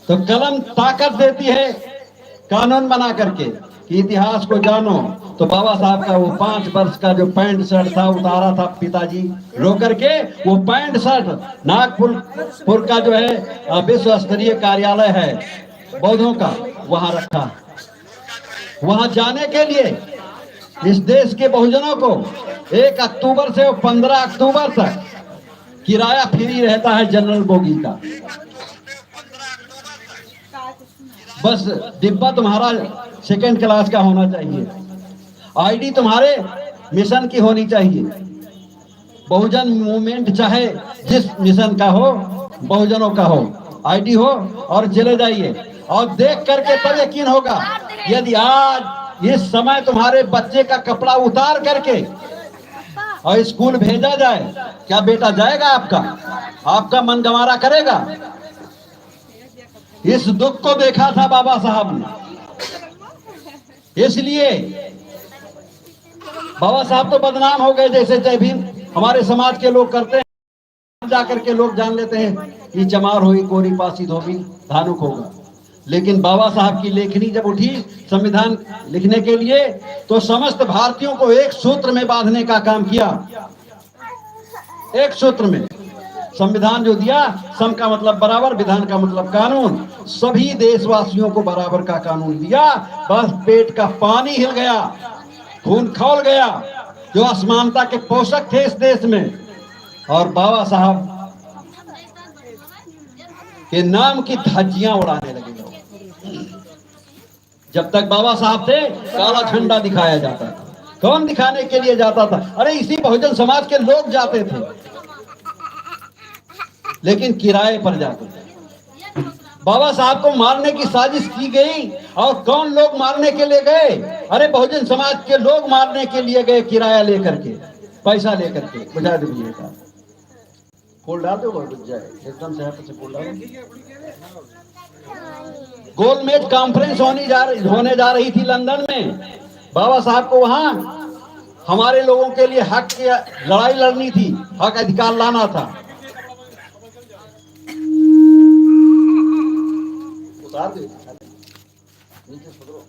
तो कलम ताकत देती है कानून बना करके कि इतिहास को जानो। तो बाबा साहब का वो 5 वर्ष का जो पैंट शर्ट था उतारा था पिताजी रो करके, वो पैंट शर्ट नागपुर का जो है विश्व स्तरीय कार्यालय है बौद्धों का, वहां रखा। वहां जाने के लिए इस देश के बहुजनों को 1 अक्टूबर से 15 अक्टूबर तक किराया फ्री रहता है जनरल बोगी का। बस डिब्बा तुम्हारा 2nd क्लास का होना चाहिए, आईडी तुम्हारे मिशन की होनी चाहिए। बहुजन मूवमेंट चाहे जिस मिशन का हो, बहुजनों का हो, आईडी हो और चले जाइए। और देख करके तब यकीन होगा, यदि आज इस समय तुम्हारे बच्चे का कपड़ा उतार करके और स्कूल भेजा जाए, क्या बेटा जाएगा आपका? आपका मन गंवारा करेगा? इस दुख को देखा था बाबा साहब ने, इसलिए बाबा साहब तो बदनाम हो गए। जैसे जय भीम हमारे समाज के लोग करते हैं, जाकर के लोग जान लेते हैं कि चमार हुई कोरी पासी धोबी धानुक होगा। लेकिन बाबा साहब की लेखनी जब उठी संविधान लिखने के लिए, तो समस्त भारतीयों को एक सूत्र में बांधने का काम किया। एक सूत्र में संविधान जो दिया, सम का मतलब बराबर, विधान का मतलब कानून, सभी देशवासियों को बराबर का कानून दिया। बस पेट का पानी हिल गया, खून खौल गया जो असमानता के पोषक थे इस देश में। और बाबा साहब के नाम की धज्जियां उड़ाने लगे लोग। जब तक बाबा साहब थे काला झंडा दिखाया जाता था। कौन दिखाने के लिए जाता था? अरे इसी बहुजन समाज के लोग जाते थे, लेकिन किराए पर जाते थे। बाबा साहब को मारने की साजिश की गई, और कौन लोग मारने के लिए गए? अरे बहुजन समाज के लोग मारने के लिए गए, किराया लेकर के, पैसा लेकर के। बुझा दीजिए का फूल डाल दो, बुझ जाए एकदम से फूल डाल। गोलमेज कॉन्फ्रेंस होने जा रही थी लंदन में। बाबा साहब को वहां हमारे लोगों के लिए हक की लड़ाई लड़नी थी, हक अधिकार लाना था। उतार दो नीचे सुधरो।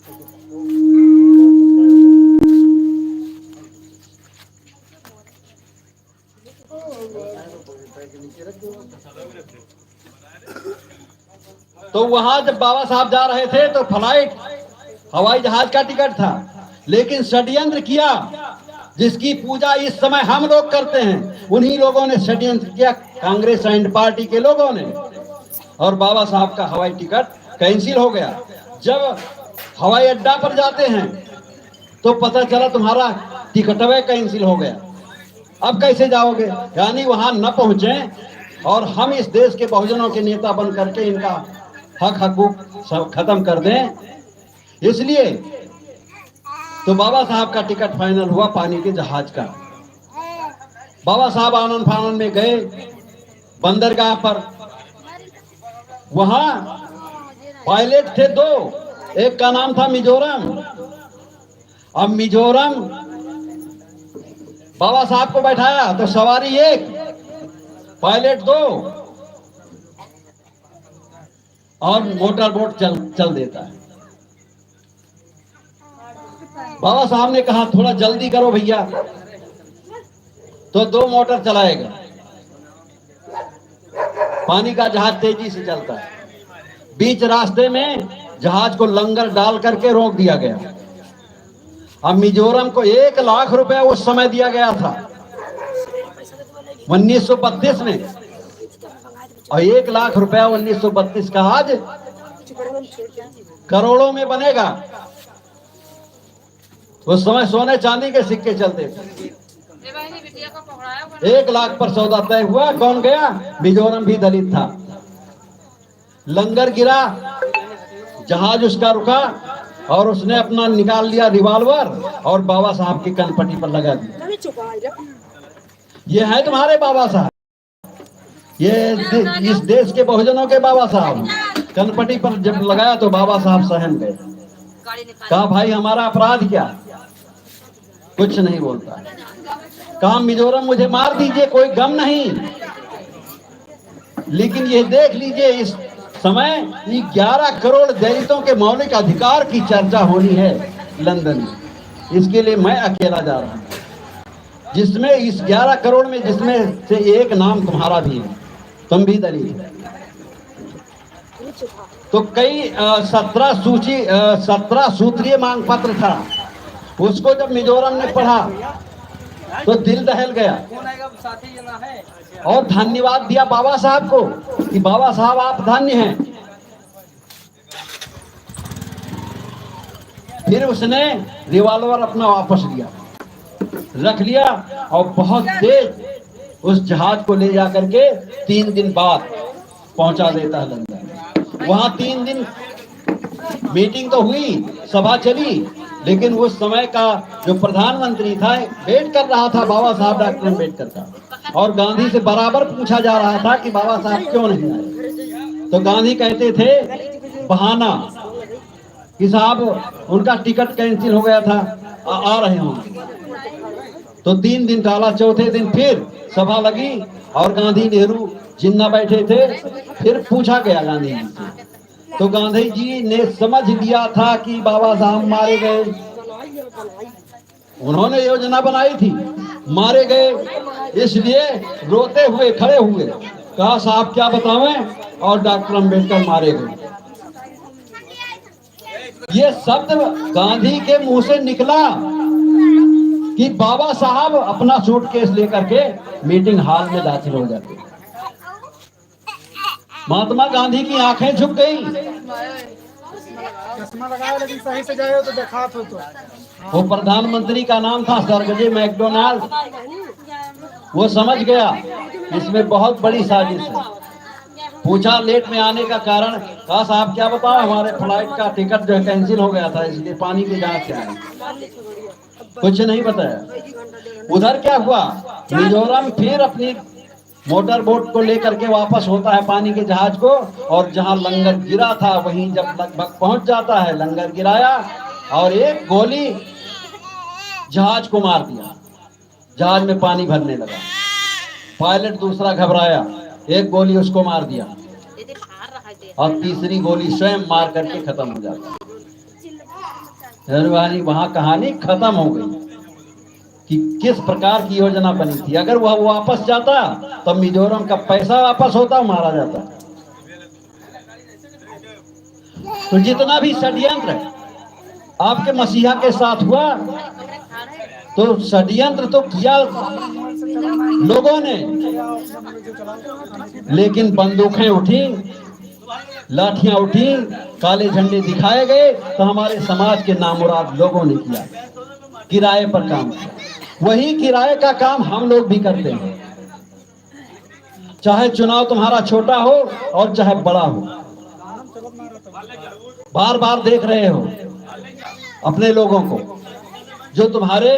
तो वहां जब बाबा साहब जा रहे थे तो फ्लाइट हवाई जहाज का टिकट था, लेकिन षड्यंत्र किया जिसकी पूजा इस समय हम लोग करते हैं, उन्हीं लोगों ने षड्यंत्र किया, कांग्रेस एंड पार्टी के लोगों ने। और बाबा साहब का हवाई टिकट कैंसिल हो गया। जब हवाई अड्डा पर जाते हैं तो पता चला तुम्हारा टिकटवे कैंसिल हो गया। अब कैसे जाओगे? यानी वहां न पहुंचे और हम इस देश के बहुजनों के नेता बन करके इनका हक हकूक सब खत्म कर दें। इसलिए तो बाबा साहब का टिकट फाइनल हुआ पानी के जहाज का। बाबा साहब आनंद फानन में गए बंदरगाह पर। वहां पायलट थे 2, एक का नाम था मिजोरम। अब मिजोरम बाबा साहब को बैठाया तो सवारी 1, पायलट 2, और मोटर बोट चल देता है। बाबा साहब ने कहा थोड़ा जल्दी करो भैया, तो 2 मोटर चलाएगा। पानी का जहाज तेजी से चलता है। बीच रास्ते में जहाज को लंगर डाल करके रोक दिया गया। अब मिजोरम को 1 लाख रुपया उस समय दिया गया था 1932 में, और 1 लाख रुपया 1932 का आज करोड़ों में बनेगा। उस समय सोने चांदी के सिक्के चलते थे। 1 लाख पर सौदा तय हुआ। कौन गया? मिजोरम भी दलित था। लंगर गिरा, जहाज उसका रुका, और उसने अपना निकाल लिया रिवॉल्वर और बाबा साहब की कनपटी पर लगा दिया। ये है तुम्हारे बाबा साहब, ये इस देश के बहुजनों के बाबा साहब। कनपटी पर जब लगाया तो बाबा साहब सहम गए। कहा भाई हमारा अपराध क्या? कुछ नहीं बोलता। कहा मिजोरम मुझे मार दीजिए, कोई गम नहीं, लेकिन ये देख लीजिए इस समय 11 करोड़ दलितों के मौलिक अधिकार की चर्चा होनी है लंदन में। इसके लिए मैं अकेला जा रहा हूँ, जिसमें इस 11 करोड़ में जिसमें से एक नाम तुम्हारा भी है, तुम भी दलित हो। तो कई 17 सूत्रीय मांग पत्र था, उसको जब मिजोरम ने पढ़ा तो दिल दहल गया और धन्यवाद दिया बाबा साहब को कि बाबा साहब आप धन्य हैं। फिर उसने रिवॉल्वर अपना वापस लिया, रख लिया और बहुत तेज उस जहाज को ले जाकर के 3 दिन बाद पहुंचा देता है लंदन। वहां 3 दिन मीटिंग तो हुई, सभा चली, लेकिन उस समय का जो प्रधानमंत्री था वेट कर रहा था बाबा साहब डॉक्टर अम्बेडकर का, और गांधी से बराबर पूछा जा रहा था कि बाबा साहब क्यों नहीं आए। तो गांधी कहते थे बहाना कि साहब उनका टिकट कैंसिल हो गया था, आ रहे होंगे। तो 3 दिन टाला, चौथे दिन फिर सभा लगी और गांधी नेहरू जिन्ना बैठे थे। फिर पूछा गया गांधी जी से, तो गांधी जी ने समझ लिया था कि बाबा साहब मारे गए, उन्होंने योजना बनाई थी, मारे गए, इसलिए रोते हुए खड़े हुए, कहा साहब क्या बतावें, और डॉक्टर अम्बेडकर मारे गए। ये शब्द गांधी के मुंह से निकला कि बाबा साहब अपना सूटकेस लेकर के मीटिंग हॉल में दाखिल हो जाते। महात्मा गांधी की आंखें झुक गई। चश्मा लगाया लेकिन सही से जाए तो देखा तो वो प्रधानमंत्री का नाम था सरगजे मैकडोनाल्ड। वो समझ गया इसमें बहुत बड़ी साजिश है। पूछा लेट में आने का कारण, कहा साहब क्या बताओ, हमारे फ्लाइट का टिकट जो है कैंसिल हो गया था, इसलिए पानी की जांच से आए। कुछ नहीं बताया। उधर क्या हुआ, मिजोरम फिर अपनी मोटर बोट को लेकर के वापस होता है पानी के जहाज को, और जहां लंगर गिरा था वहीं जब लगभग पहुंच जाता है, लंगर गिराया और एक गोली जहाज को मार दिया। जहाज में पानी भरने लगा। पायलट दूसरा घबराया, एक गोली उसको मार दिया और तीसरी गोली स्वयं मार करके खत्म हो जाता। वहां कहानी खत्म हो गई कि किस प्रकार की योजना बनी थी। अगर वह वापस जाता तो मिजोरम का पैसा वापस होता, मारा जाता। तो जितना भी षड्यंत्र आपके मसीहा के साथ हुआ, तो षड्यंत्र तो किया लोगों ने, लेकिन बंदूकें उठी, लाठियां उठी, काले झंडे दिखाए गए, तो हमारे समाज के नामुराद लोगों ने किया, किराए पर काम किया। वही किराए का काम हम लोग भी करते हैं, चाहे चुनाव तुम्हारा छोटा हो और चाहे बड़ा हो। बार बार देख रहे हो अपने लोगों को, जो तुम्हारे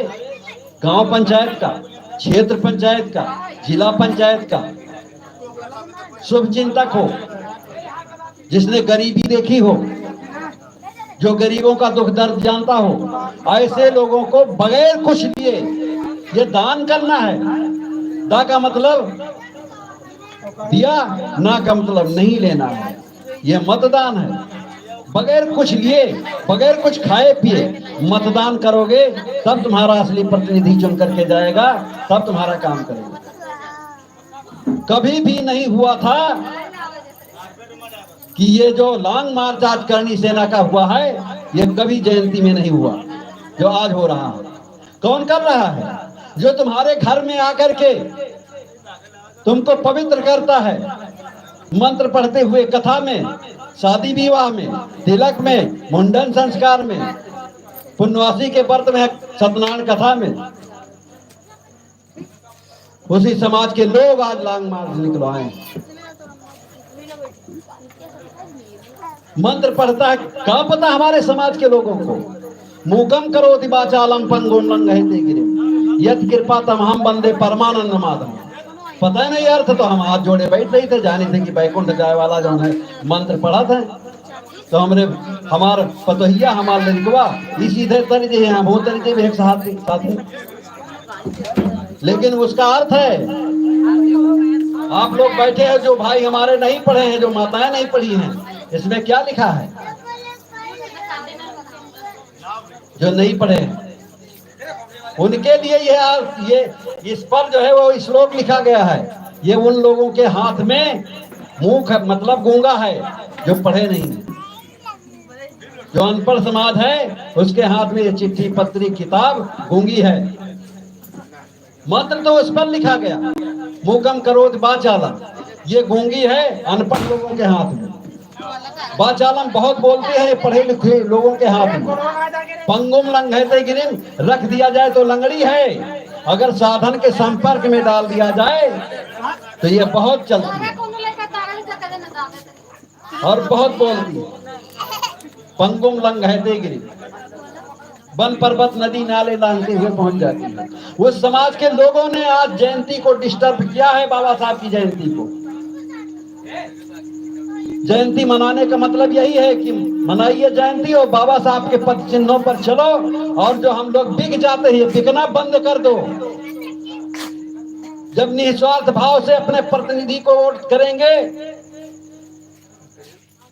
गांव पंचायत का, क्षेत्र पंचायत का, जिला पंचायत का शुभचिंतक हो, जिसने गरीबी देखी हो, जो गरीबों का दुख दर्द जानता हो, ऐसे लोगों को बगैर कुछ दिए ये दान करना है। दा का मतलब दिया, ना का मतलब नहीं लेना है। ये मतदान है। बगैर कुछ लिए, बगैर कुछ खाए पिए मतदान करोगे, तब तुम्हारा असली प्रतिनिधि चुन करके जाएगा, तब तुम्हारा काम करेगा। कभी भी नहीं हुआ था कि ये जो लॉन्ग मार्च आज करनी सेना का हुआ है, ये कभी जयंती में नहीं हुआ जो आज हो रहा है। कौन कर रहा है? जो तुम्हारे घर में आकर के तुमको पवित्र करता है, मंत्र पढ़ते हुए कथा में, शादी विवाह में, तिलक में, मुंडन संस्कार में, पुण्यवासी के व्रत में, सत्यनारायण कथा में। उसी समाज के लोग आज लॉन्ग मार्च निकलवाए। मंत्र पढ़ता है, क्या पता हमारे समाज के लोगों को। मूकम करो दिवाचालम पंगुन लंघयते गिरे यत कृपा तमहम बंदे परमानंद माधव। पता नहीं अर्थ, तो हम हाथ जोड़े बैठ रहे थे, जाने थे कि बैकुंठ जाए वाला जो है मंत्र पढ़ा था। तो हमने हमार पतोहिया हमार लड़कवा इसी तरीके हैं, बहुत तरीके भी एक साथ है। लेकिन उसका अर्थ है, आप लोग बैठे हैं जो भाई हमारे नहीं पढ़े हैं, जो माताएं नहीं पढ़ी हैं, इसमें क्या लिखा है? जो नहीं पढ़े उनके लिए ये इस पर जो है वो श्लोक लिखा गया है। ये उन लोगों के हाथ में मूक मतलब गूंगा है जो पढ़े नहीं है। जो अनपढ़ समाज है उसके हाथ में ये चिट्ठी पत्री किताब गूंगी है। मंत्र तो उस पर लिखा गया, मूकम करोति वाचालम, ये गूंगी है अनपढ़ लोगों के हाथ में। वाचालम बहुत बोलते हैं पढ़े लिखे लोगों के हाथ में। पंगुम लंघयते गिरिम, रख दिया जाए तो लंगड़ी है, अगर साधन के संपर्क में डाल दिया जाए तो ये बहुत चलती है और बहुत बोलती है। पंगुम लंघयते गिरिम, वन पर्वत नदी नाले लांघते हुए पहुंच जाती है। उस समाज के लोगों ने आज जयंती को डिस्टर्ब किया है, बाबा साहब की जयंती को। जयंती मनाने का मतलब यही है कि मनाइए जयंती और बाबा साहब के पद चिन्हों पर चलो, और जो हम लोग बिक जाते हैं बिकना बंद कर दो। जब निस्वार्थ भाव से अपने प्रतिनिधि को वोट करेंगे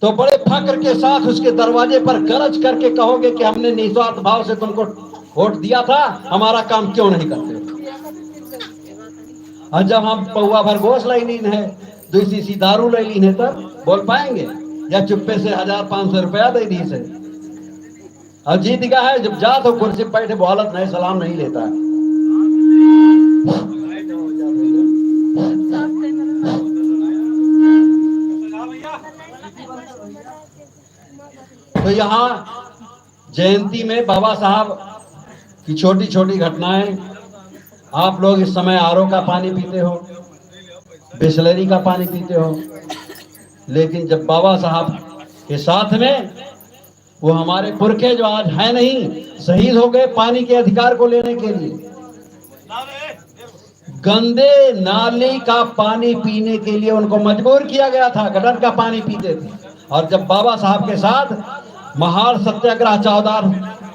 तो बड़े फक्र के साथ उसके दरवाजे पर गरज करके कहोगे कि हमने निस्वार्थ भाव से तुमको वोट दिया था, हमारा काम क्यों नहीं करते। और जब हम पौवा भर गोश लाई लीन है, 2 शीशी दारू ले लीन है, तब बोल पाएंगे? या चुप्पे से 1500 रुपया दे दी से और जीत गया है। जब जा तो कुर्सी पर बैठे बोलत नहीं, सलाम नहीं लेता है। तो यहाँ जयंती में बाबा साहब की छोटी छोटी घटनाएं, आप लोग इस समय आरओ का पानी पीते हो, बिस्लरी का पानी पीते हो, लेकिन जब बाबा साहब के साथ में वो हमारे पुरखे जो आज है नहीं, शहीद हो गए पानी के अधिकार को लेने के लिए, गंदे नाले का पानी पीने के लिए उनको मजबूर किया गया था। गटर का पानी पीते थे। और जब बाबा साहब के साथ महार सत्याग्रह चौदार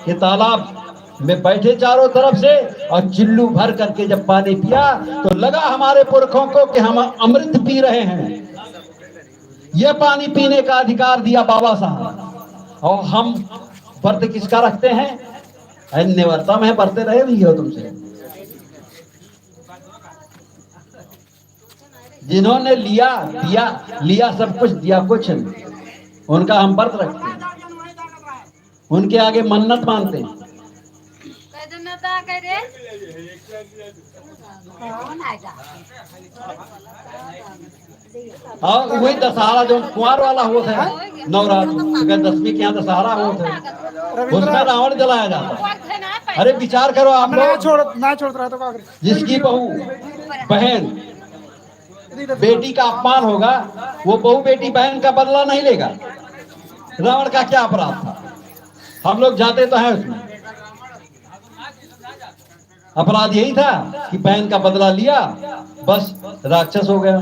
के तालाब में बैठे चारों तरफ से और चिल्लू भर करके जब पानी पिया तो लगा हमारे पुरखों को कि हम अमृत पी रहे हैं। यह पानी पीने का अधिकार दिया बाबा साहब। और हम व्रत किसका रखते हैं? अन्य व्रता में बरते रहे भी हो तुमसे। जिन्होंने लिया दिया, लिया सब कुछ, दिया कुछ नहीं, उनका हम व्रत रखते हैं, उनके आगे मन्नत मानते हैं। और वही दशहरा जो कुंवर वाला होता है, नवरात्र 10वीं के यहाँ दशहरा होता है, उसमें रावण जलाया जाता है। अरे विचार करो आप लोग, ना छोड़ रहा तो जिसकी बहू बहन बेटी का अपमान होगा, वो बहू बेटी बहन का बदला नहीं लेगा। रावण का क्या अपराध था? हम लोग जाते तो हैं उसमें। अपराध यही था कि बहन का बदला लिया, बस राक्षस हो गया।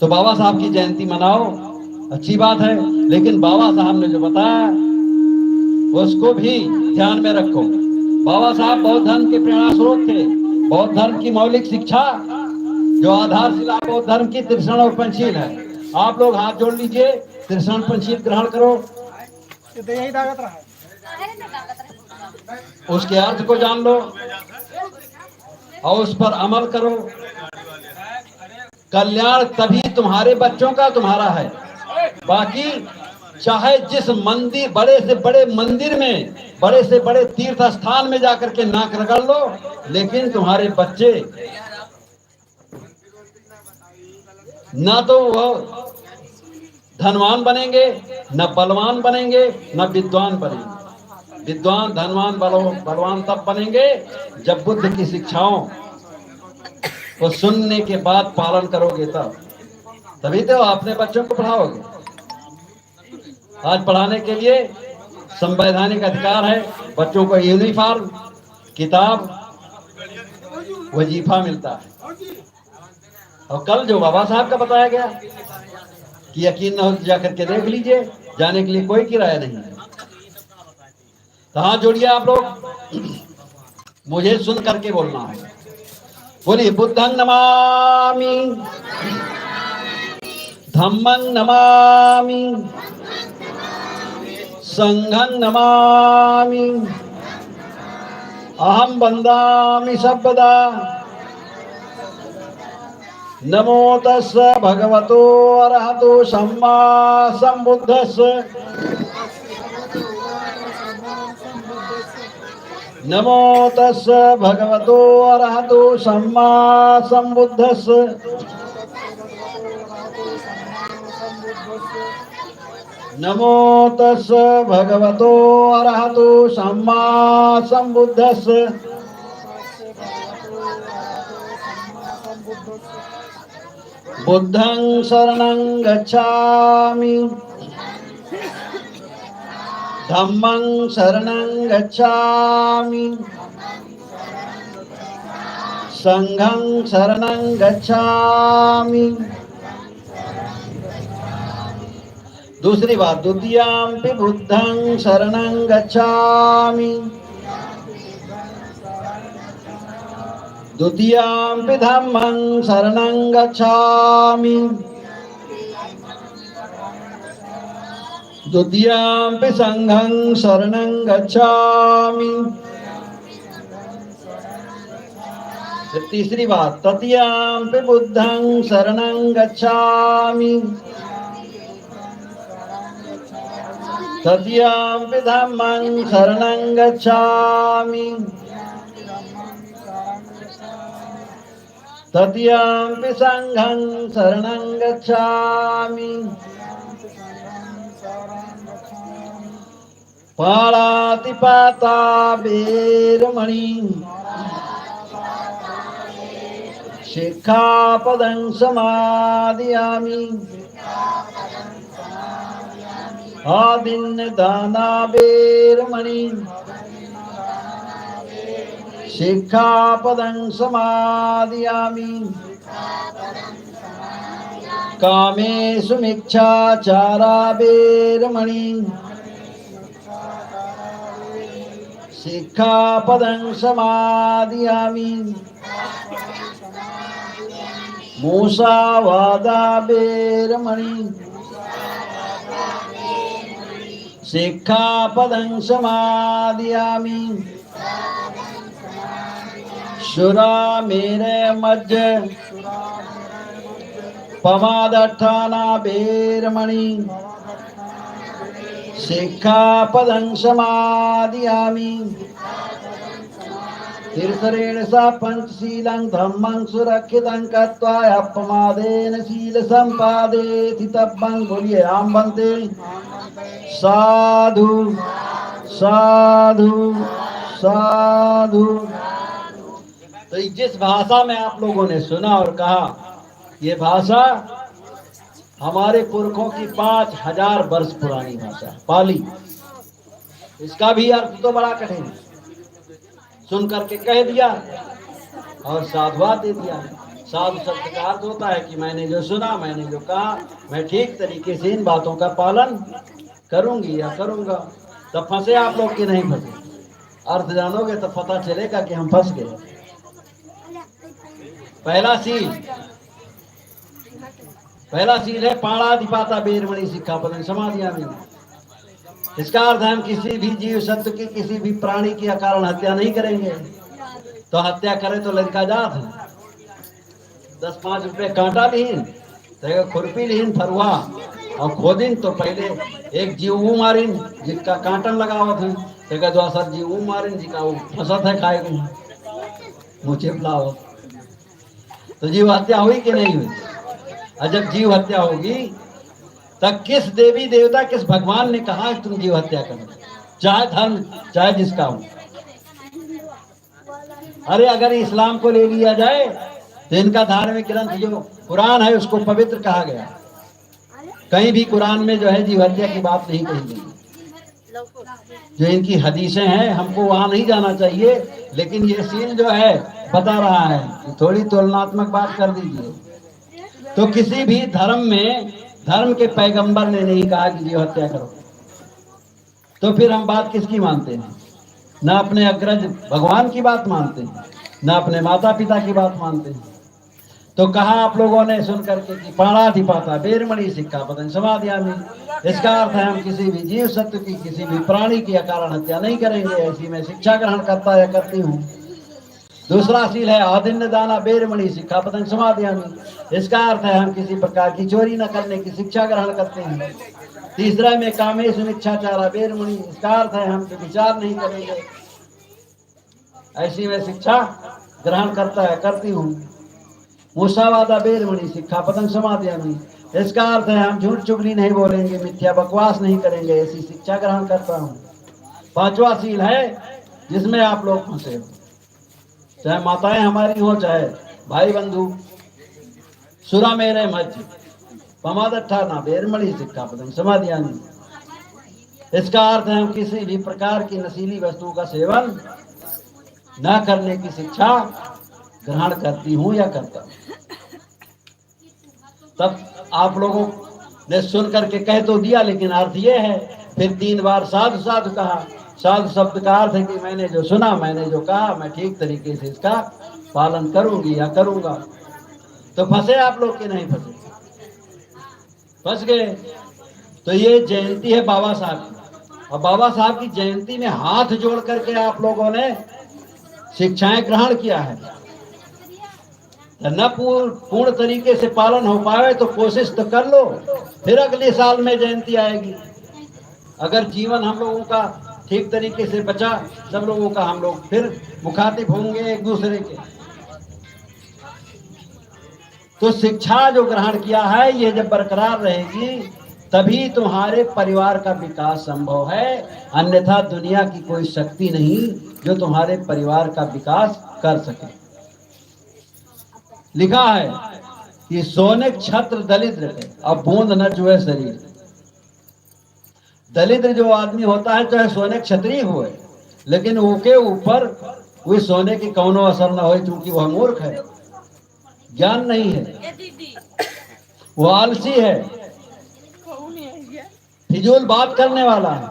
तो बाबा साहब की जयंती मनाओ, अच्छी बात है, लेकिन बाबा साहब ने जो बताया उसको भी ध्यान में रखो। बाबा साहब बौद्ध धर्म के प्रेरणा स्रोत थे। बौद्ध धर्म की मौलिक शिक्षा जो आधारशिला बौद्ध धर्म की त्रिशरण और पंचशील है। आप लोग हाथ जोड़ लीजिए, त्रिशरण पंचशील ग्रहण करो, उसके अर्थ को जान लो और उस पर अमल करो। कल्याण तभी तुम्हारे बच्चों का तुम्हारा है। बाकी चाहे जिस मंदिर, बड़े से बड़े मंदिर में, बड़े से बड़े तीर्थ स्थान में जाकर के नाक रगड़ लो, लेकिन तुम्हारे बच्चे ना तो वह धनवान बनेंगे, न बलवान बनेंगे, न विद्वान बनेंगे। विद्वान धनवान बलवान तब बनेंगे जब बुद्ध की शिक्षाओं को सुनने के बाद पालन करोगे, तभी तो अपने बच्चों को पढ़ाओगे। आज पढ़ाने के लिए संवैधानिक अधिकार है, बच्चों को यूनिफॉर्म, किताब, वजीफा मिलता है। और कल जो बाबा साहब का बताया गया कि यकीन न हो जाकर के देख लीजिए, जाने के लिए कोई किराया नहीं है। तो हाथ जोड़िए आप लोग, मुझे सुन करके बोलना है। बोलिए बुद्धं नमामि, धम्मं नमामि संघं नमामि अहं वन्दामि सर्वदा। नमो तस्स भगवतो अरहतो सम्मा सम्बुद्धस्स। नमो तस्स भगवतो अरहतो सम्मा सम्बुद्धस्स। नमो तस्स भगवतो अरहतो सम्मा सम्बुद्धस्स। बुद्धं शरणं गच्छामि धम्मं शरणं गच्छामि संघं शरणं गच्छामि। दूसरी बात, द्वितीयाम्पि बुद्धं शरणं गच्छामि द्वितीयाम्पि धम्मं शरणं गच्छामि द्वितीयाम्पि संघं शरणं गच्छामि। फिर तीसरी बात, तृतीयाम्पि बुद्धं शरणं गच्छामि तृतीयाम्पि धम्मं शरणं गच्छामि तृतीयाम्पि संघं शरणं गच्छामि। पाणातिपाता वेरमणि शिक्षापदं समादयामि आदिन्नदाना वेरमणि शिक्षापदं समादयामि। कामेषु मिच्छाचारा वेरमणि शिक्षापदं समादयामि। मूसावादा वेरमणि शिक्षापदं समादयामि। शुरामेरमज्ज पमादट्ठाना वेरमणि शिक्षापदं समादयामि। तीर्थरेण सा पंचशीलं धम्मं सुरक्षितं कृत्वा अपमादेन शील संपादे स्थितव्यं। बोलिए आम बनते साधु साधु साधु। तो जिस भाषा में आप लोगों ने सुना और कहा, ये भाषा हमारे पुरखों की 5000 वर्ष पुरानी भाषा पाली। इसका भी अर्थ तो बड़ा कठिन है, सुन करके कह दिया और साधुवाद दे दिया। साधु शब्द का अर्थ होता है कि मैंने जो सुना, मैंने जो कहा, मैं ठीक तरीके से इन बातों का पालन करूंगी या करूंगा। तब फंसे आप लोग कि नहीं फंसे? अर्थ जानोगे तो पता चलेगा कि हम फंस गए। पहला सील है पाणातिपाता वेरमणि शिक्षापदं समादयामि। इसका अर्थ है हम किसी भी जीव सत्व की, किसी भी प्राणी की अकारण हत्या नहीं करेंगे। तो हत्या करे तो लड़का जात है। 10-5 रुपए कांटा लीन, तो खुरपी लीन फरुआ और खोदिन तो पहले एक जीव वो मारिन जिसका कांटन लगावत है, तो दूसरा जीव वो मारिन जिसका वो फंसत है खाए गई मुझे बुलावत। तो जीव हत्या हुई कि नहीं हुई? और जब जीव हत्या होगी तब किस देवी देवता, किस भगवान ने कहा कि तुम जीव हत्या करो, चाहे धर्म चाहे जिसका हो? अरे अगर इस्लाम को ले लिया जाए तो इनका धार्मिक ग्रंथ जो कुरान है उसको पवित्र कहा गया। कहीं भी कुरान में जो है जीव हत्या की बात नहीं कही गई। जो इनकी हदीसें हैं हमको वहां नहीं जाना चाहिए, लेकिन ये सीन जो है बता रहा है, थोड़ी तुलनात्मक बात कर दीजिए। तो किसी भी धर्म में धर्म के पैगंबर ने नहीं कहा कि जीव हत्या करो। तो फिर हम बात किसकी मानते हैं? ना अपने अग्रज भगवान की बात मानते हैं, ना अपने माता पिता की बात मानते हैं। तो कहा आप लोगों ने सुन करके कि पाणाधिपाता बेरमणि सिक्खापदं समादयामि। इसका अर्थ है हम किसी भी जीव सत्व की, किसी भी प्राणी की अकारण हत्या नहीं करेंगे, ऐसी मैं शिक्षा ग्रहण करता या करती हूँ। दूसरा शील है आदिन्य दाना बेरमणि सिक्खापदं समादयामि। इसका अर्थ है हम किसी प्रकार की चोरी न करने की शिक्षा ग्रहण करते हैं। तीसरा में कामेश मिच्छाचारा बेरमणि। इसका अर्थ है हम विचार नहीं करेंगे, ऐसी मैं शिक्षा ग्रहण करता है करती हूँ। मूसावादा बेरमणि सिक्खापदं समादयामि। इसका अर्थ है हम झूठ चुगली नहीं बोलेंगे, मिथ्या बकवास नहीं करेंगे, ऐसी शिक्षा ग्रहण करता हूँ। पांचवा शील है जिसमें आप लोग फंसे हो, चाहे माताएं हमारी हो, चाहे भाई बंधु, सुरा मेरे मध्य पमादट्ठा ना बेरमणि सिक्खापदं समादयामि। इसका अर्थ है हम किसी भी प्रकार की नशीली वस्तुओं का सेवन न करने की शिक्षा ग्रहण करती हूँ या करता हूँ। तब आप लोगों ने सुन करके कह तो दिया, लेकिन अर्थ ये है, फिर 3 बार साधु साधु कहा। साधु शब्द का अर्थ है कि मैंने जो सुना, मैंने जो कहा, मैं ठीक तरीके से इसका पालन करूंगी या करूंगा। तो फंसे आप लोग के नहीं फंसे? फंस गए। तो ये जयंती है बाबा साहब की, और बाबा साहब की जयंती में हाथ जोड़ करके आप लोगों ने शिक्षाएं ग्रहण किया है। न पूर्ण तरीके से पालन हो पाए तो कोशिश तो कर लो, फिर अगले साल में जयंती आएगी। अगर जीवन हम लोगों का ठीक तरीके से बचा, सब लोगों का, हम लोग फिर मुखातिब होंगे एक दूसरे के। तो शिक्षा जो ग्रहण किया है, ये जब बरकरार रहेगी तभी तुम्हारे परिवार का विकास संभव है, अन्यथा दुनिया की कोई शक्ति नहीं जो तुम्हारे परिवार का विकास कर सके। लिखा है कि सोने छत्र दलिद्र है, अब बूंद न चुहे शरीर। दलिद्र जो आदमी होता है, चाहे सोने क्षत्रिय हुए, लेकिन उसके ऊपर कोई सोने की कौनो असर न हो, क्योंकि वह मूर्ख है, ज्ञान नहीं है, वो आलसी है, फिजूल बात करने वाला है,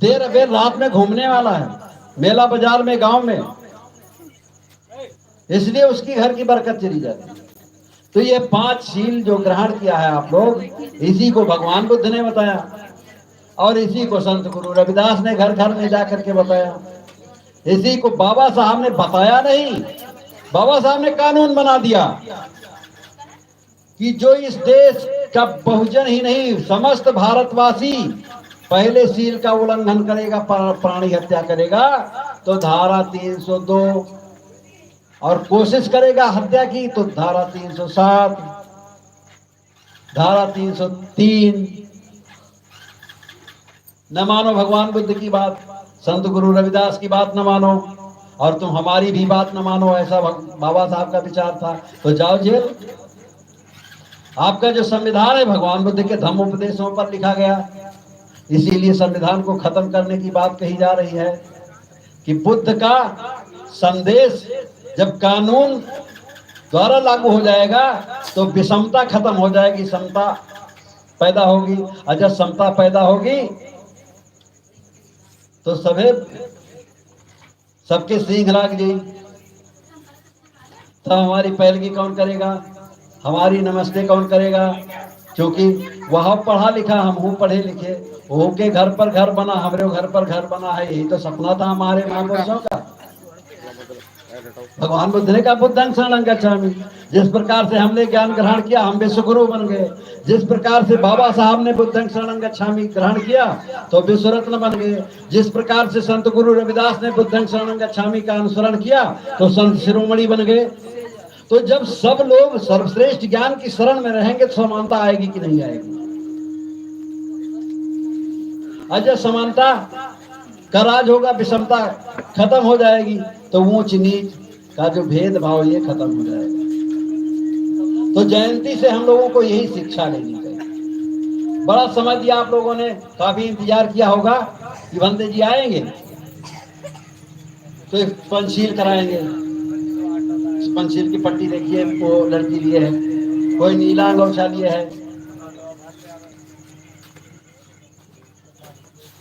देर अबेर रात में घूमने वाला है, मेला बाजार में, गांव में, इसलिए उसकी घर की बरकत चली जाती है। तो ये 5 शील जो ग्रहण किया है आप लोग, इसी को भगवान बुद्ध ने बताया, और इसी को संत गुरु रविदास ने घर घर में जाकर के बताया। इसी को बाबा साहब ने बताया नहीं, बाबा साहब ने कानून बना दिया कि जो इस देश का बहुजन ही नहीं, समस्त भारतवासी पहले शील का उल्लंघन करेगा, प्राणी हत्या करेगा, तो धारा 302, और कोशिश करेगा हत्या की तो धारा 307, धारा 303। न मानो भगवान बुद्ध की बात, संत गुरु रविदास की बात न मानो, और तुम हमारी भी बात न मानो, ऐसा बाबा साहब का विचार था, तो जाओ जेल। आपका जो संविधान है भगवान बुद्ध के धम्म उपदेशों पर लिखा गया, इसीलिए संविधान को खत्म करने की बात कही जा रही है कि बुद्ध का संदेश जब कानून द्वारा लागू हो जाएगा तो विषमता खत्म हो जाएगी, समता पैदा होगी, और जब समता पैदा होगी तो सबके सींग लाग जाएगी। तो हमारी पैरवी कौन करेगा, हमारी नमस्ते कौन करेगा? क्योंकि वह पढ़ा लिखा, हम हूँ पढ़े लिखे, वो के घर पर घर बना, हमारे घर पर घर बना है, यही तो सपना था हमारे महापुरुषों का। भगवान बुद्ध ने कहा बुद्धं शरणं गच्छामि। जिस प्रकार से हमने ज्ञान ग्रहण किया, हम विश्वगुरु बन गए। जिस प्रकार से बाबा साहब ने बुद्धं शरणं गच्छामि ग्रहण किया तो विश्वरत्न बन गए। जिस प्रकार से संत गुरु रविदास ने बुद्धं शरणं गच्छामि का अनुसरण किया तो संत शिरोमणि बन गए। तो जब सब लोग सर्वश्रेष्ठ ज्ञान की शरण में रहेंगे तो समानता आएगी कि नहीं आएगी? अजय समानता का राज होगा, विषमता खत्म हो जाएगी, तो ऊंच नीच का जो भेदभाव ये खत्म हो जाएगा। तो जयंती से हम लोगों को यही शिक्षा लेनी चाहिए। बड़ा समय दिया आप लोगों ने, काफी इंतजार किया होगा कि बंदे जी आएंगे तो एक पंचशील कराएंगे। पंचशील की पट्टी देखिए, वो लड़की लिए है, कोई नीला अंगोछा लिए है।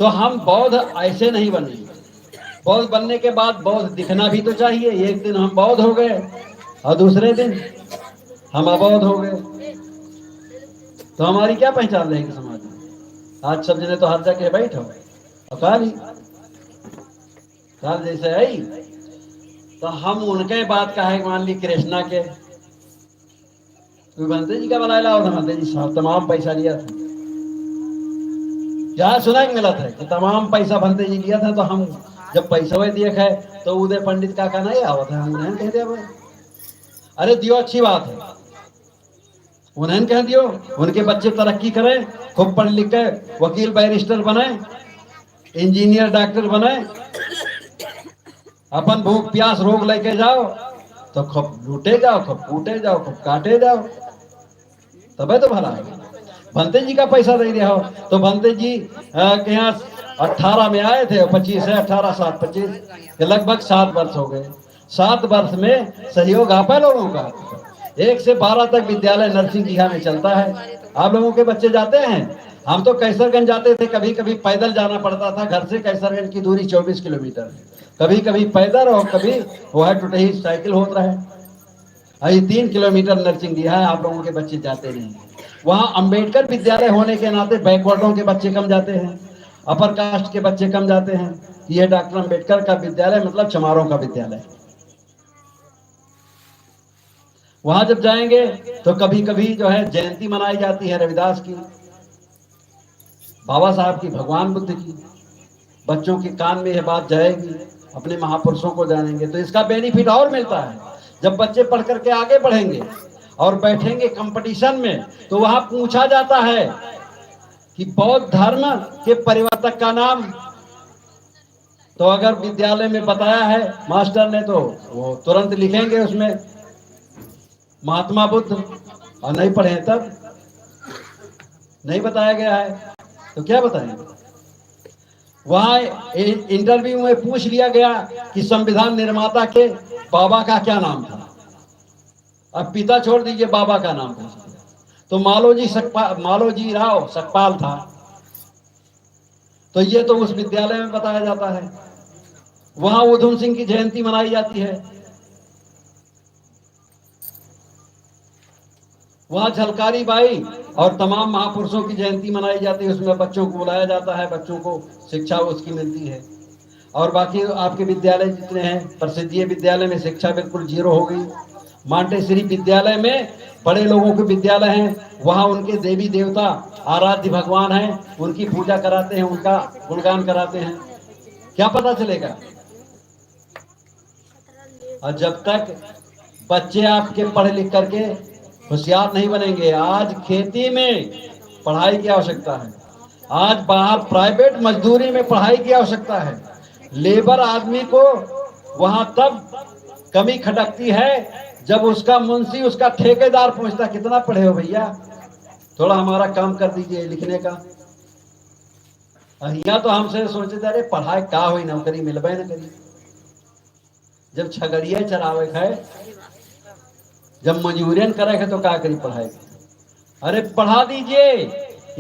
तो हम बौद्ध ऐसे नहीं बनेंगे। बौद्ध बनने के बाद बौद्ध दिखना भी तो चाहिए। एक दिन हम बौद्ध हो गए और दूसरे दिन हम अबोध हो गए, तो हमारी क्या पहचान रहेगी समाज में? आज सब जने तो हर जगह बैठो और काल जैसे आई, तो हम उनके बात का है, मान ली कृष्णा के भंते जी का बनाया और भंते जी साहब तमाम पैसा लिया था, क्या सुना कि मिला था कि तमाम पैसा भंते जी लिया था, तो हम जब पैसा हुए दिए खाए तो उदय पंडित का नहीं आवत है, हम उन्हें कह दिया भाई अरे दियो अच्छी बात है, उन्हें कह दियो उनके बच्चे तरक्की करें, खूब पढ़ लिख के वकील बैरिस्टर बने, इंजीनियर डॉक्टर बने, अपन भूख प्यास रोग लेके जाओ तो खूब लूटे जाओ, खूब कूटे जाओ, खूब काटे जाओ, तबे तो भला है। भंते जी का पैसा दे दिया हो तो भंते जी के यहाँ 18 में आए थे, 25 है 18 7 25 लगभग 7 वर्ष हो गए। 7 वर्ष में सहयोग आ पाए लोगों का। 1 से 12 तक विद्यालय नरसिंह कीहा में चलता है। आप लोगों के बच्चे जाते हैं? हम तो कैसरगंज जाते थे, कभी कभी पैदल जाना पड़ता था, घर से कैसरगंज की दूरी 24 किलोमीटर, कभी कभी पैदल और कभी वह टूटही साइकिल होता है। अभी 3 किलोमीटर नरसिंह कीहा है, आप लोगों के बच्चे जाते नहीं। वहां अंबेडकर विद्यालय होने के नाते बैकवर्डों के बच्चे कम जाते हैं, अपर कास्ट के बच्चे कम जाते हैं। यह डॉक्टर अंबेडकर का विद्यालय मतलब चमारों का विद्यालय। वहां जब जाएंगे तो कभी कभी जो है जयंती मनाई जाती है रविदास की, बाबा साहब की, भगवान बुद्ध की। बच्चों के कान में यह बात जाएगी, अपने महापुरुषों को जानेंगे तो इसका बेनिफिट और मिलता है। जब बच्चे पढ़ करके आगे बढ़ेंगे और बैठेंगे कंपटीशन में तो वहां पूछा जाता है कि बौद्ध धर्म के परिवर्तक का नाम, तो अगर विद्यालय में बताया है मास्टर ने तो वो तुरंत लिखेंगे उसमें महात्मा बुद्ध, और नहीं पढ़े तब नहीं बताया गया है तो क्या बताएंगे। वहां इंटरव्यू में पूछ लिया गया कि संविधान निर्माता के बाबा का क्या नाम था, अब पिता छोड़ दीजिए बाबा का नाम पूछ लिया तो मालोजी राव सकपाल था। तो ये तो उस विद्यालय में बताया जाता है। वहां उधम सिंह की जयंती मनाई जाती है, वहां झलकारी बाई और तमाम महापुरुषों की जयंती मनाई जाती है। उसमें बच्चों को बुलाया जाता है, बच्चों को शिक्षा उसकी मिलती है। और बाकी आपके विद्यालय जितने हैं, प्रसिद्धि विद्यालय में शिक्षा बिल्कुल जीरो हो गई। मांटेश्वरी विद्यालय में बड़े लोगों के विद्यालय हैं, वहां उनके देवी देवता आराध्य भगवान हैं, उनकी पूजा कराते हैं, उनका गुणगान कराते हैं। क्या पता चलेगा? और जब तक बच्चे आपके पढ़ लिख करके होशियार नहीं बनेंगे, आज खेती में पढ़ाई की आवश्यकता है, आज बाहर प्राइवेट मजदूरी में पढ़ाई की आवश्यकता है। लेबर आदमी को वहां तब कमी खटकती है जब उसका मुंशी, उसका ठेकेदार पूछता कितना पढ़े हो भैया, थोड़ा हमारा काम कर दीजिए लिखने का। यहाँ तो हमसे सोचते थे अरे पढ़ाई का हुई, नौकरी मिलबे न करी। जब छगड़िया चरावे खाए, जब मजूरियन करे तो क्या करी पढ़ाई? अरे पढ़ा दीजिए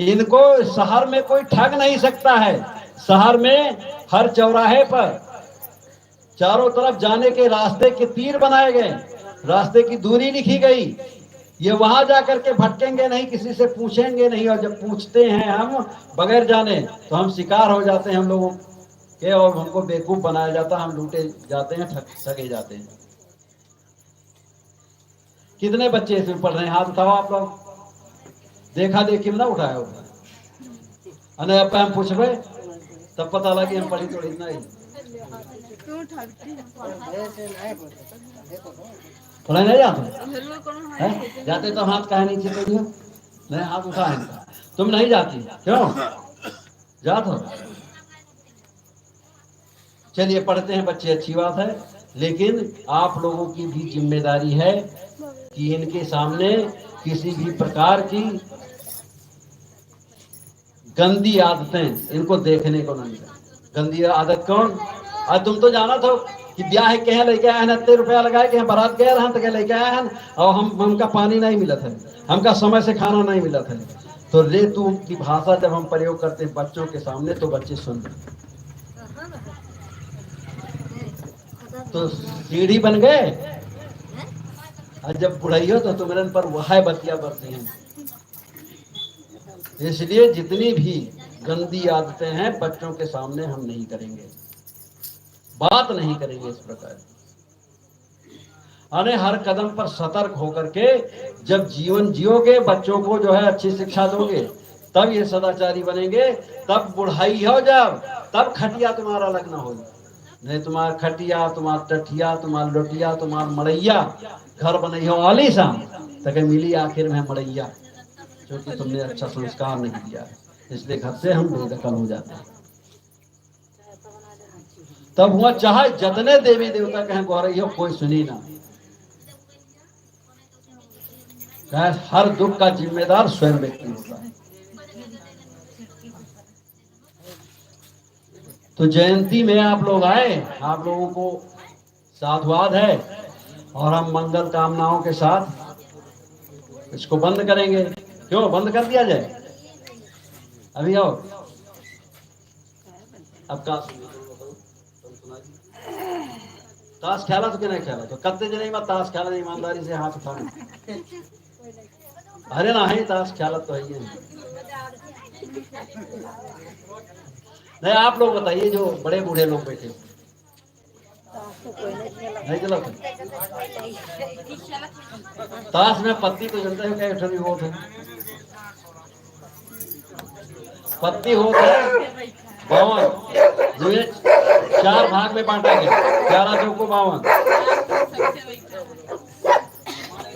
इनको। शहर में कोई ठग नहीं सकता है। शहर में हर चौराहे पर चारों तरफ जाने के रास्ते के तीर बनाए गए, रास्ते की दूरी लिखी गई। ये वहां जाकर के भटकेंगे नहीं, किसी से पूछेंगे नहीं, और जब पूछते हैं हम बगैर जाने तो हम शिकार हो जाते हैं हम लोगों के, और हमको बेवकूफ बनाया जाता है, हम लूटे जाते हैं, ठगे जाते हैं। कितने बच्चे इसमें पढ़ रहे हैं? हाथ उठाओ आप लोग। देखा देखी में ना उठाया होगा, अने अब हम पूछबे तब पता लगे हम पढ़ी थोड़ी नहीं। पढ़ाई नहीं जाते जाते तो हाथ काहे नीचे कर दिया? नहीं हाथ उठाए, तुम नहीं जाती क्यों? जात हो। चलिए पढ़ते हैं बच्चे, अच्छी बात है, लेकिन आप लोगों की भी जिम्मेदारी है कि इनके सामने किसी भी प्रकार की गंदी आदतें इनको देखने को नहीं मिले। गंदी आदत कौन? आज तुम तो जाना था कि ब्याह के यहाँ लेके आए हैं, 80 रुपया लगाए के बारात गए रहन तो लेके आए हैं, और हमका पानी नहीं मिला था, हमका समय से खाना नहीं मिला था। तो रे तू की भाषा जब हम प्रयोग करते हैं बच्चों के सामने तो बच्चे सुन रहे, तो सीढ़ी बन गए, और जब बुढ़ाई हो तो तुम्हारे पर वह बतिया बरती हैं। इसलिए जितनी भी गंदी आदतें हैं बच्चों के सामने हम नहीं करेंगे, बात नहीं करेंगे इस प्रकार। अरे हर कदम पर सतर्क होकर के जब जीवन जियोगे, बच्चों को जो है अच्छी शिक्षा दोगे, तब ये सदाचारी बनेंगे। तब बुढ़ाई हो जब, तब खटिया तुम्हारा लगना होगा। नहीं तुम्हारा खटिया, तुम्हारा टठिया, तुम्हारा लोटिया, तुम्हारा मड़ैया घर बनी हो आलीशान, तक मिली आखिर में मड़ैया, क्योंकि तुमने अच्छा संस्कार नहीं दिया है। इसलिए घर से हम बेदखल हो जाते हैं। तब हुआ चाहे जतने देवी देवता कहें गौरई हो, कोई सुनी ना। हर दुख का जिम्मेदार स्वयं व्यक्ति होता है। तो जयंती में आप लोग आए, आप लोगों को साधुवाद है, और हम मंगल कामनाओं के साथ इसको बंद करेंगे। क्यों बंद कर दिया जाए? अभी आओ, अब का ताश खेला तो क्या नहीं खेला, तो कत्ते जने मत ताश खेला, ईमानदारी से हाथ उठाना। अरे ना है ताश खेला तो है नहीं। आप लोग बताइए जो बड़े बूढ़े लोग बैठे नहीं चला था। ताश में पत्ती तो जनता है, क्या भी वोट है, पत्ती होता है 52, जो 4 भाग में बांटा गया, 11 चौको 52,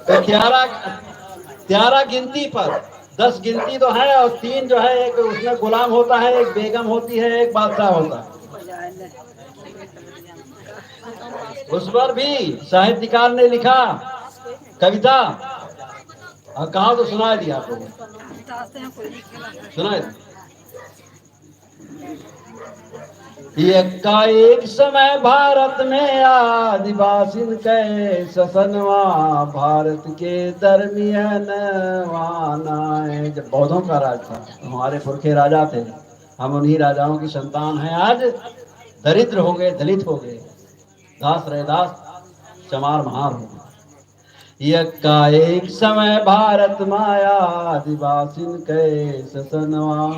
तो 11 गिनती पर 10 गिनती तो है, और 3 जो है, एक उसमें गुलाम होता है, एक बेगम होती है, एक बादशाह होता है। उस पर भी साहित्यकार ने लिखा कविता, और कहा तो सुना दिया आप लोगों को, सुना एक समय भारत में आदिवासी के ससनवा, भारत के दरमियान वाना। जब बौद्धों का राज था, हमारे पुरखे राजा थे, हम उन्हीं राजाओं की संतान हैं। आज दरिद्र हो गए, दलित हो गए, दास रहे दास, चमार महार हो गए। एक समय भारत माया आदिवासी के ससनवा,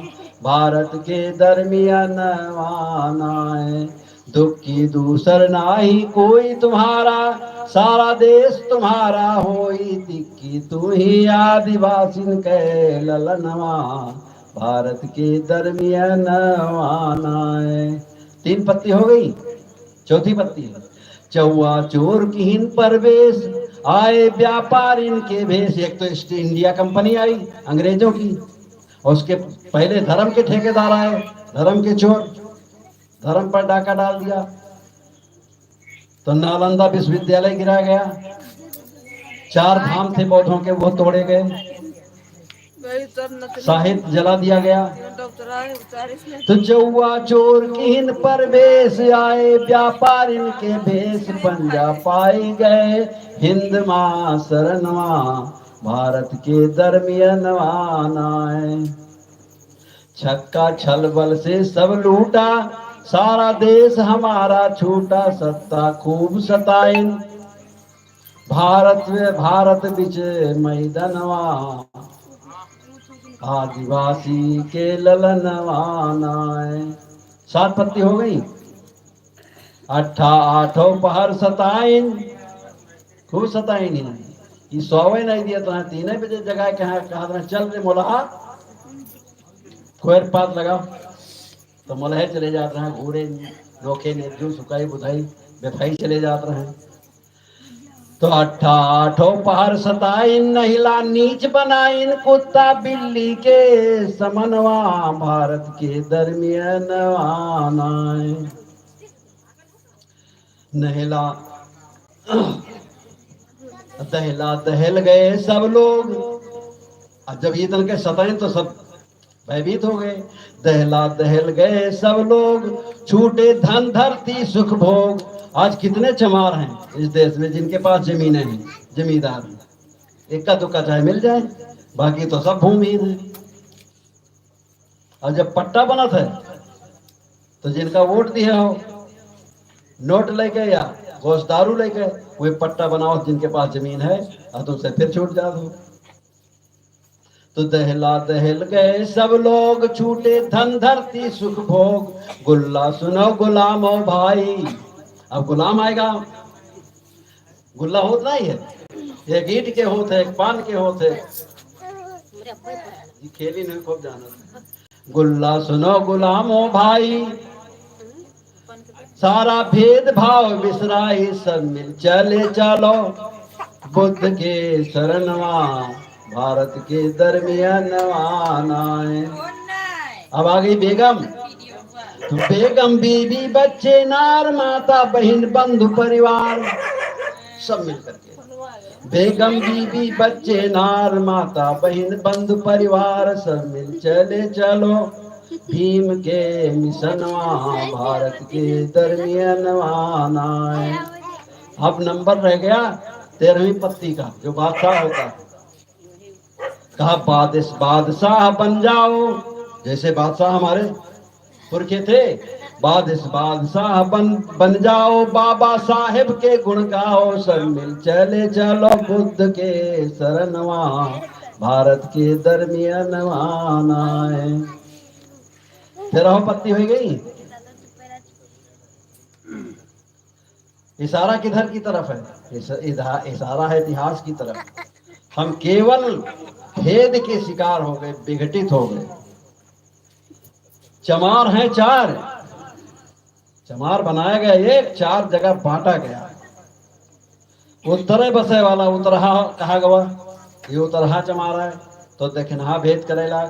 भारत के दरमियान वानाए। दुख की दूसर नाही कोई तुम्हारा, सारा देश तुम्हारा होई दिक्की, तू ही आदिवासी के ललनवा, भारत के दरमियान वानाए। 3 पत्ती हो गई, चौथी पत्ती चौवा चोर कीन परवेश, आए व्यापार इनके भेष। एक तो ईस्ट इंडिया कंपनी आई अंग्रेजों की, और उसके पहले धर्म के ठेकेदार आए, धर्म के चोर, धर्म पर डाका डाल दिया, तो नालंदा विश्वविद्यालय गिरा गया। 4 धाम थे बौद्धों के, वो तोड़े गए, साहित्य जला दिया गया। तो चौवा चोर कीन परवेश, आए व्यापार इनके भेष, पंजा पाई गए हिंद मां शरणवा, भारत के दरमियानवा नाए। छक्का छल बल से सब लूटा, सारा देश हमारा छूटा, सत्ता खूब सताइन भारत बिच मैदानवा, आदिवासी के ललनवानाए। 7 पत्ती हो गई। 8 पहर सताइन, खूब सताइन ही 100 नहीं दिया तो 3 बजे जगह कहा चल रे मोलहा, खोर पात लगाओ, तो मोलहे चले जाते हैं, घूरे रोके निर्जू सुखाई बुधाई बेफाई चले जाते हैं। तो 8 पहर सताइन, नहिला नीच बनाइन, कुत्ता बिल्ली के समनवा, भारत के दरमियान आनाए। नहिला दहला दहल गए सब लोग, अब जब ये तन के सताइन तो सब भयभीत हो गए। दहला दहल गए सब लोग, छूटे धन धरती सुख भोग। आज कितने चमार हैं इस देश में जिनके पास जमीनें हैं, जमींदार हैं, इक्का दुक्का चाहे मिल जाए, बाकी तो सब भूमिहीन है। और जब पट्टा बना था तो जिनका वोट दिया हो, नोट लेके या गोश्तदारू ले गए, वो पट्टा बनाओ जिनके पास जमीन है और तुमसे फिर छूट जा दो। तो दहला दहल गए सब लोग, छूटे धन धरती सुख भोग। गुल्ला सुनो गुलामो भाई। अब गुलाम आएगा, गुल्ला होता ही है, एक ईंट के होते, एक पान के होते, खेली नहीं खूब जाना। गुल्ला सुनो गुलामो भाई, सारा भेदभाव बिसराई, सब मिल चले चलो बुद्ध के शरणवा, भारत के दरमियान आए। अब आ गई बेगम। तो बेगम बीबी बच्चे नार माता बहन बंधु परिवार सब मिल करके, बेगम बीबी बच्चे नार माता बहन बंधु परिवार सब मिल चले चलो भीम के मिशनवा, भारत के दरमियान आए। अब नंबर रह गया 13वीं पत्ती का, जो बादशाह होता है। कहा बादशाह बन जाओ, जैसे बादशाह हमारे पुरखे थे, बादशाह बन जाओ, बाबा साहेब के गुण गाओ, सब मिल चले चलो बुद्ध के शरणवा, भारत के दरमियान आए। 13 पत्ती हो गई। इशारा किधर की तरफ है? इशारा है इतिहास की तरफ। हम केवल भेद के शिकार हो गए, विघटित हो गए। चमार हैं 4, चमार बनाया गया एक, 4 जगह बांटा गया। उत्तरे बसे वाला उतरहा कहा गवा, ये उतरहा चमार है, तो देखना भेद करेला,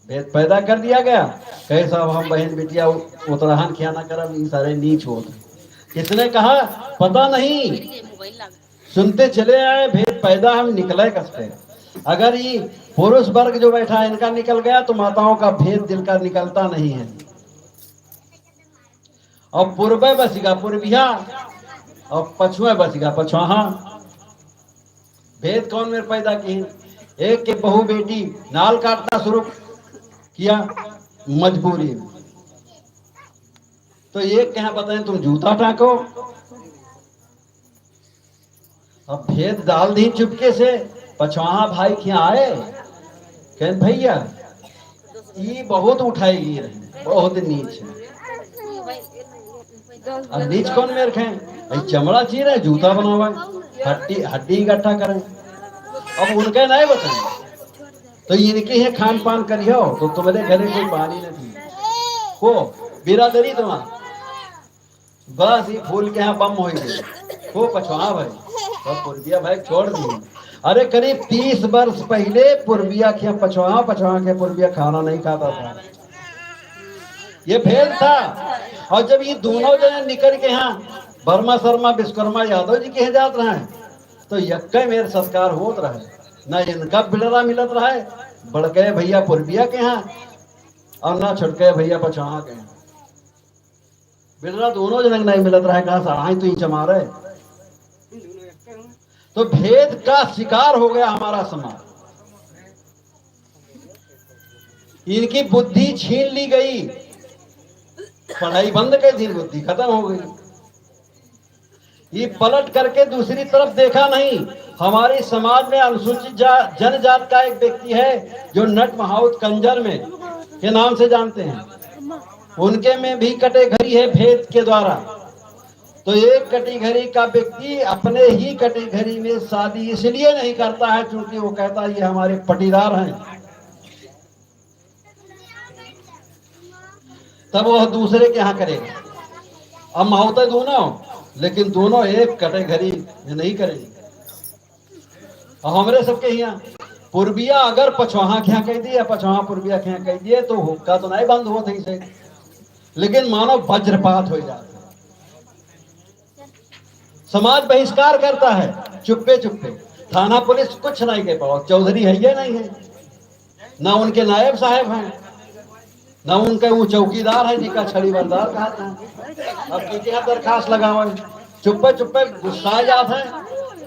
भेद पैदा कर दिया गया। कैसा हम बहन बिटिया उतराहन खिया ना करब, ये सारे नीच होते। किसने कहा पता नहीं, सुनते चले आए, भेद पैदा हम निकले कसते। अगर ये पुरुष वर्ग जो बैठा है इनका निकल गया, तो माताओं का भेद दिल का निकलता नहीं है। और पूर्वे बसीगा पूर्विया, और पछुए बसीगा पछुआहा। भेद कौन में पैदा की? एक के बहू बेटी नाल काटना शुरू किया मजबूरी में, तो एक कहा बताएं तुम जूता टाको। अब भेद डाल दी चुपके से। पछवाहा भाई क्या आए, कहन भैया ये बहुत उठाएगी, बहुत नीच है। अब नीच कौन मेरे खे भाई, चमड़ा चीरे जूता बनावा, हड्डी इकट्ठा करें। अब उनके नहीं बताएं, तो इनके ही खान पान करियो, तो तुम्हारे घरे कोई पानी नहीं को बिरादरी तुम्हारा, बस ये फूल के यहाँ बम हो गए। वो पछवा भाई, तो पूर्विया भाई छोड़ दी। अरे करीब 30 वर्ष पहले पूर्विया के पछवा के पूर्विया खाना नहीं खाता था, ये भेद था। और जब ये दोनों जने निकल के यहाँ वर्मा शर्मा विश्वकर्मा यादव जी के जात रहे, तो यक्के मेरे सत्कार होत रहे, ना इनका बिलरा मिलत रहा है बड़के भैया पूर्विया के यहाँ, और ना छुटके भैया पछवा के यहाँ। बिलरा दोनों जन नहीं मिलत रहा है, कहा साढ़ाई तो ही चमा रहे। तो भेद का शिकार हो गया हमारा समाज, इनकी बुद्धि छीन ली गई, पढ़ाई बंद कर दी, बुद्धि खत्म हो गई। ये पलट करके दूसरी तरफ देखा नहीं। हमारे समाज में अनुसूचित जनजात का एक व्यक्ति है जो नट महाउत कंजर में के नाम से जानते हैं, उनके में भी कटेघरी है भेद के द्वारा। तो एक कटेघरी का व्यक्ति अपने ही कटेघरी में शादी इसलिए नहीं करता है क्योंकि वो कहता है ये हमारे पटीदार हैं, तब वह दूसरे के यहाँ करेगा। अब महाउते दोनों, लेकिन दोनों एक कटेघरी में नहीं करेंगे। और हमारे सबके यहाँ पूर्विया अगर पछवाहा क्या कह दिया, पछवाहा पूर्विया क्या कह दिए, तो हुक्का तो नहीं बंद हुआ थी से, लेकिन मानो वज्रपात हो जाता। समाज बहिष्कार करता है चुप्पे चुप्पे, थाना पुलिस कुछ नहीं कह पाओ, चौधरी है ये नहीं है, ना उनके नायब साहब हैं, ना उनका वो चौकीदार है जिसका छड़ी बरदार कहते हैं। अब किसी यहाँ दरखास्त लगाओ, चुप्पे चुप्पे गुस्सा जात है,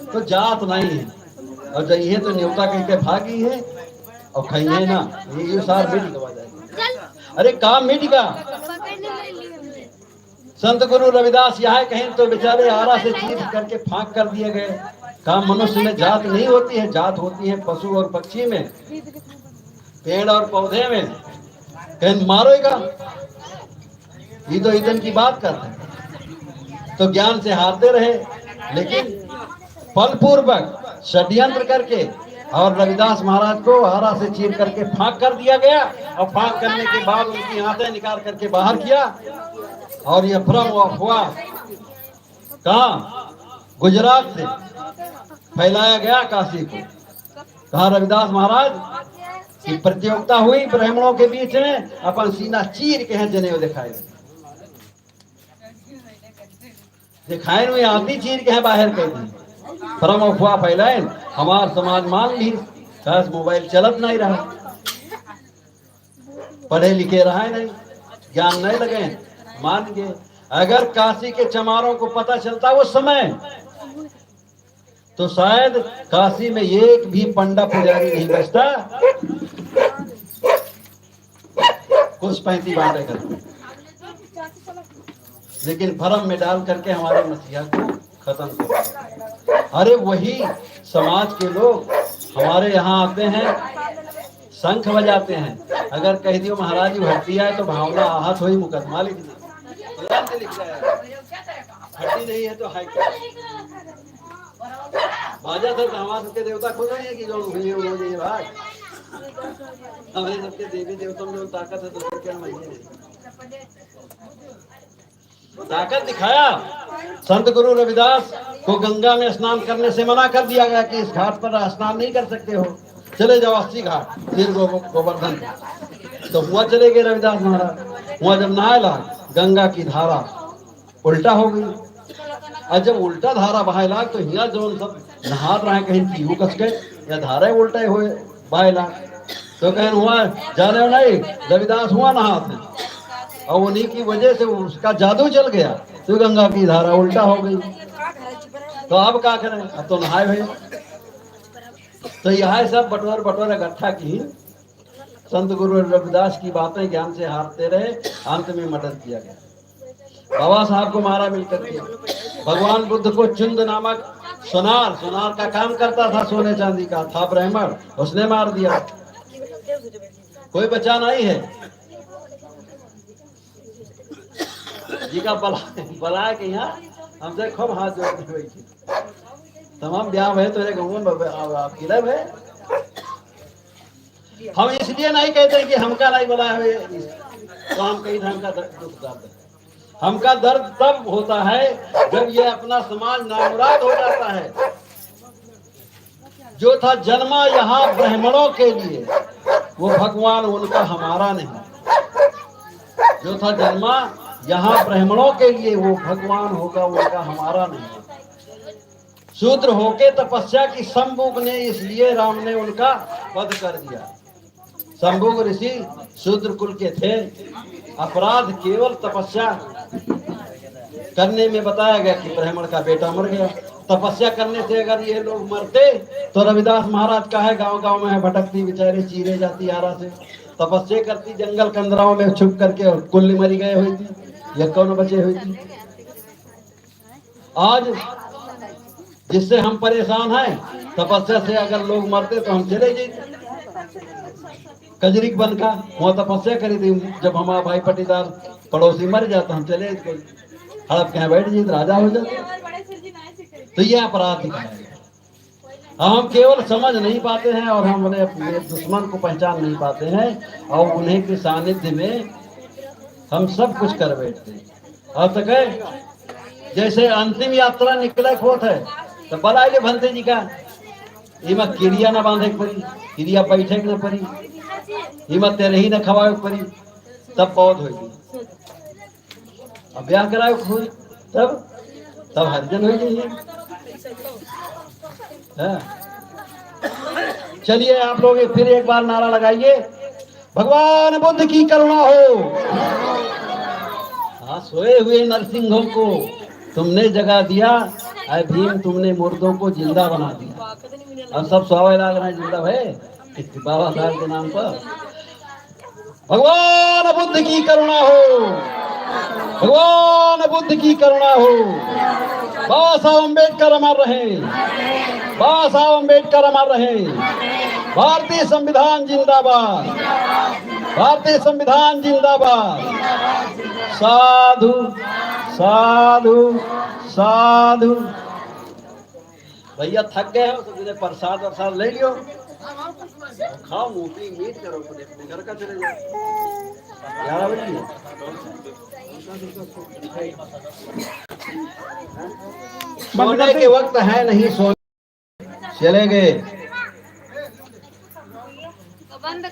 तो जात नहीं है, और जाइए तो न्योता कह के भागी है, और खाइए ना ये सार मिट गवा जाएगा। अरे काम मिट गया, संत गुरु रविदास यहाँ कहीं तो बेचारे आरा से चीर करके फांक कर दिए गए। कहा मनुष्य में जात नहीं होती है, जात होती है पशु और पक्षी में, पेड़ और पौधे में। कहीं मारेगा, ये तो ईदन की बात करते हैं। तो ज्ञान से हारते रहे, लेकिन बलपूर्वक षड्यंत्र करके और रविदास महाराज को आरा से चीर करके फांक कर दिया गया। और फांक करने के बाद उनकी आंतें निकाल करके बाहर किया। और यह भ्रम अफवाह कहाँ गुजरात से फैलाया गया काशी को। कहा रविदास महाराज की प्रतियोगिता हुई ब्राह्मणों के बीच में, अपन सीना चीर के हैं जनेऊ दिखाए दिखाए हुए आती चीर के हैं बाहर कर दी। भ्रम अफवाह फैलाए, हमार समाज मान ली। बस मोबाइल चलत नहीं रहा, पढ़े लिखे रहा नहीं, ज्ञान नहीं लगे, मान गए। अगर काशी के चमारों को पता चलता उस समय, तो शायद काशी में एक भी पंडा पुजारी नहीं बचता, कुछ 35 बातें करते। लेकिन भ्रम में डाल करके हमारे मसीहा को खत्म कर। अरे वही समाज के लोग हमारे यहाँ आते हैं, शंख बजाते हैं। अगर कह दियो महाराज जी भर्ती आए तो भावना आहत हुई, मुकदमा लिख दी, लिख हड्डी नहीं है तो हाई बाजा था। हमारे सबके देवता खुद नहीं है कि जो हुई है भाई, हमारे सबके देवी देवताओं में ताकत है तो क्या महीने ताकत दिखाया। संत गुरु रविदास को गंगा में स्नान करने से मना कर दिया गया कि इस घाट पर स्नान नहीं कर सकते हो, चले जाओ 80 घाट फिर गोवर्धन। तो हुआ चले गए रविदास महाराज। हुआ जब नहायला, गंगा की धारा उल्टा हो गई। और जब उल्टा धारा बहायला तो यहाँ जो सब नहा रहे कहीं पीहू कस गए या धारा उल्टे हुए बहायला। तो कहीं हुआ जाने नहीं, रविदास हुआ नहाते और उन्हीं की वजह से उसका जादू चल गया, तो गंगा की धारा उल्टा हो गई। तो अब क्या करें, अब तो नहाए हुए। तो यह सब बटोर इकट्ठा की संत गुरु रविदास की बातें ज्ञान से हारते रहे। अंत में मर्डर किया गया, बाबा साहब को मारा मिलकर के। भगवान बुद्ध को चुंद नामक सोनार का काम करता था, सोने चांदी का था ब्राह्मण, उसने मार दिया। कोई बचा नहीं है जी का बला के यहाँ हमसे खूब हाथ जोड़ने हुई थी। तमाम ब्याह है तो किलब है। हम इसलिए नहीं कहते कि हमका नहीं बला है तो हम कहीं हमका दुख दर्द है। हमका दर्द तब होता है जब ये अपना समाज नामुराद हो जाता है। जो था जन्मा यहाँ ब्राह्मणों के लिए, वो भगवान उनका हमारा नहीं। जो था जन्मा यहाँ ब्राह्मणों के लिए, वो भगवान होगा उनका हमारा नहीं। शूद्र होके तपस्या की शंभुक ने, इसलिए राम ने उनका वध कर दिया। शंभुक ऋषि शूद्र कुल के थे। अपराध केवल तपस्या करने में बताया गया कि ब्राह्मण का बेटा मर गया। तपस्या करने से अगर ये लोग मरते तो रविदास महाराज का है गांव में भटकती बेचारे चीरे जाती आरा से, तपस्या करती जंगल कंदराओं में छुप करके, और कुल्ली मरी गए हुई थी या कौन बचे हुई थी। आज जिससे हम परेशान हैं, तपस्या से अगर लोग मरते तो हम चले जाते। कजरिक बन का वहाँ तपस्या करी थी, जब हमारा भाई पटीदार पड़ोसी मर जाता हम चले हड़प के बैठ जाते, राजा हो जाते। तो ये अपराध दिखाया गया। हम केवल समझ नहीं पाते हैं और हम उन्हें अपने दुश्मन को पहचान नहीं पाते हैं, और उन्हीं के सानिध्य में हम सब कुछ कर बैठते हैं। अब तक है जैसे अंतिम यात्रा निकले होत है तो बलाइले भंते जी का इमा किरिया न बांधे पड़ी, किरिया बैठे न पड़ी, इमा तेरे ही न खवाए पड़ी, तब बहुत होगी। अब ब्याह कराए हुई तब हरिजन हो जाइए। चलिए आप लोग फिर एक बार नारा लगाइए, भगवान बुद्ध की करुणा हो। हाँ, सोए हुए नरसिंहों को तुमने जगा दिया, अरे भीम तुमने मुर्दों को जिंदा बना दिया। अब सब सवाल लाग रहे हैं जिंदा है बाबा साहब के नाम पर। भगवान बुद्ध की करुणा हो। भगवान बुद्ध की करुणा हो। बाबा साहब अम्बेडकर अमर रहे, बाबा साहब अम्बेडकर अमर रहे। भारतीय संविधान जिंदाबाद, भारतीय संविधान जिंदाबाद। साधु साधु साधु। भैया थक गए हो तो प्रसाद वरसाद ले लियो, खाओ, मोटी मीट करो, अपने घर का चले जाओ। 11 बजे सोने के वक्त है नहीं, सोने चले गए,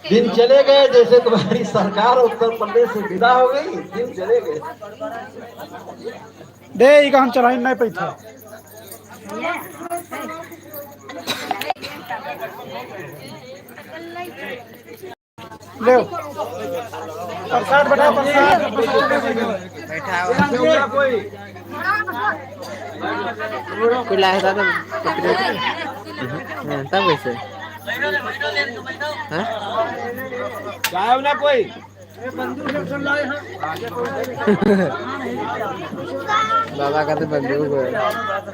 दिन चले गए। जैसे तुम्हारी सरकार उत्तर प्रदेश से विदा हो गई, दिन चले गए। दे हम चलाई नहीं पैसा ले प्रसाद बैठा, प्रसाद कोई लाया था तब कैसे गायब ना कोई। बाबा का तो बंदूक है।